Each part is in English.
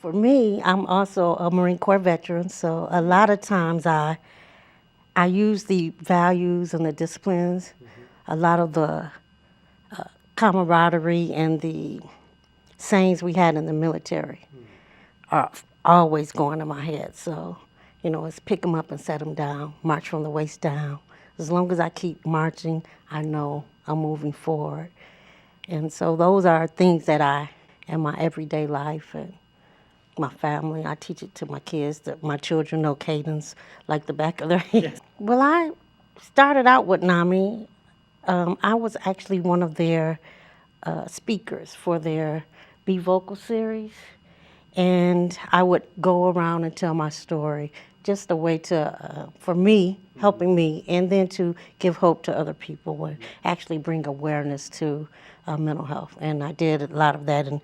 For me, I'm also a Marine Corps veteran, so a lot of times I use the values and the disciplines, a lot of the camaraderie and the sayings we had in the military are always going in my head. So, it's pick them up and set them down, march from the waist down. As long as I keep marching, I know I'm moving forward. And so those are things that in my everyday life and my family, I teach it to my kids, that my children know cadence like the back of their hands. Well, I started out with NAMI. I was actually one of their speakers for their Be Vocal series. And I would go around and tell my story, just a way to, for me, helping me, and then to give hope to other people and actually bring awareness to mental health. And I did a lot of that in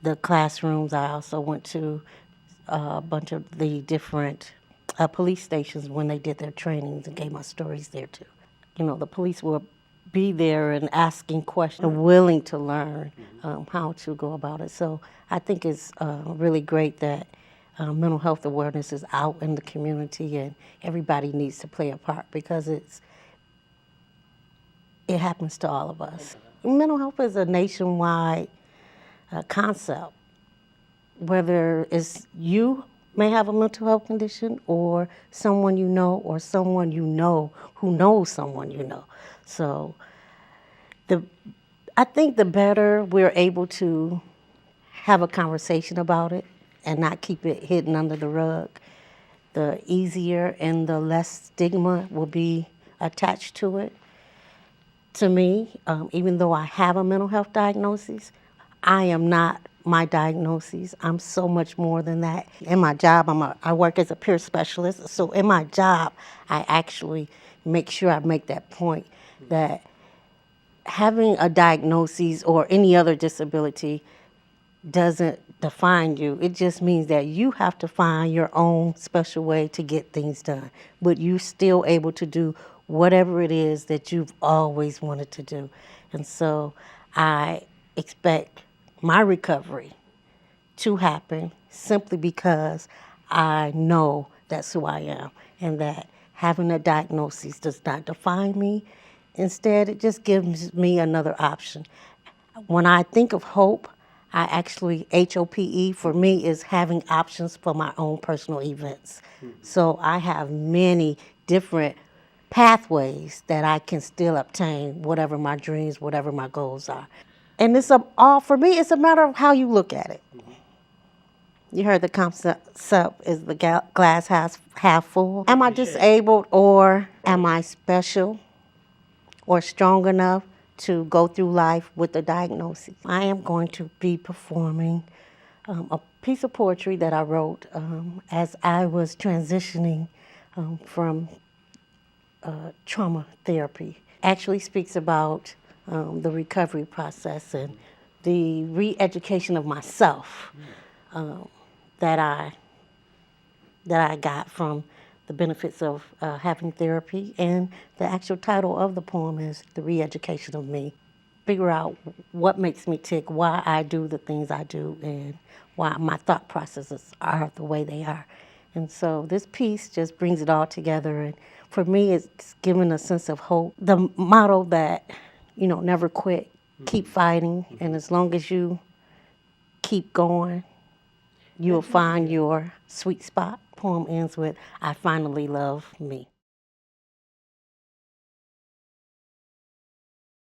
the classrooms. I also went to a bunch of the different police stations when they did their trainings and gave my stories there too. The police will be there and asking questions, willing to learn how to go about it. So I think it's really great that mental health awareness is out in the community, and everybody needs to play a part because it happens to all of us. Mental health is a nationwide concept, whether it's you may have a mental health condition or someone you know or someone you know who knows someone you know. So I think the better we're able to have a conversation about it and not keep it hidden under the rug, the easier and the less stigma will be attached to it. To me, even though I have a mental health diagnosis, I am not my diagnosis. I'm so much more than that. In my job, I work as a peer specialist. So in my job, I actually make sure I make that point that having a diagnosis or any other disability doesn't define you. It just means that you have to find your own special way to get things done. But you're still able to do whatever it is that you've always wanted to do. And so I expect my recovery to happen simply because I know that's who I am and that having a diagnosis does not define me. Instead, it just gives me another option. When I think of hope, I actually, HOPE for me is having options for my own personal events. So I have many different pathways that I can still obtain whatever my dreams, whatever my goals are. And for me, it's a matter of how you look at it. You heard the concept is the glass half full. Am I disabled or am I special or strong enough to go through life with a diagnosis? I am going to be performing a piece of poetry that I wrote as I was transitioning from trauma therapy. Actually speaks about the recovery process and the re-education of myself that I got from the benefits of having therapy. And the actual title of the poem is The Re-Education of Me. Figure out what makes me tick, why I do the things I do, and why my thought processes are the way they are. And so this piece just brings it all together. And for me, it's given a sense of hope. The motto that, never quit, keep fighting. And as long as you keep going, you'll find your sweet spot. Poem ends with, I finally love me.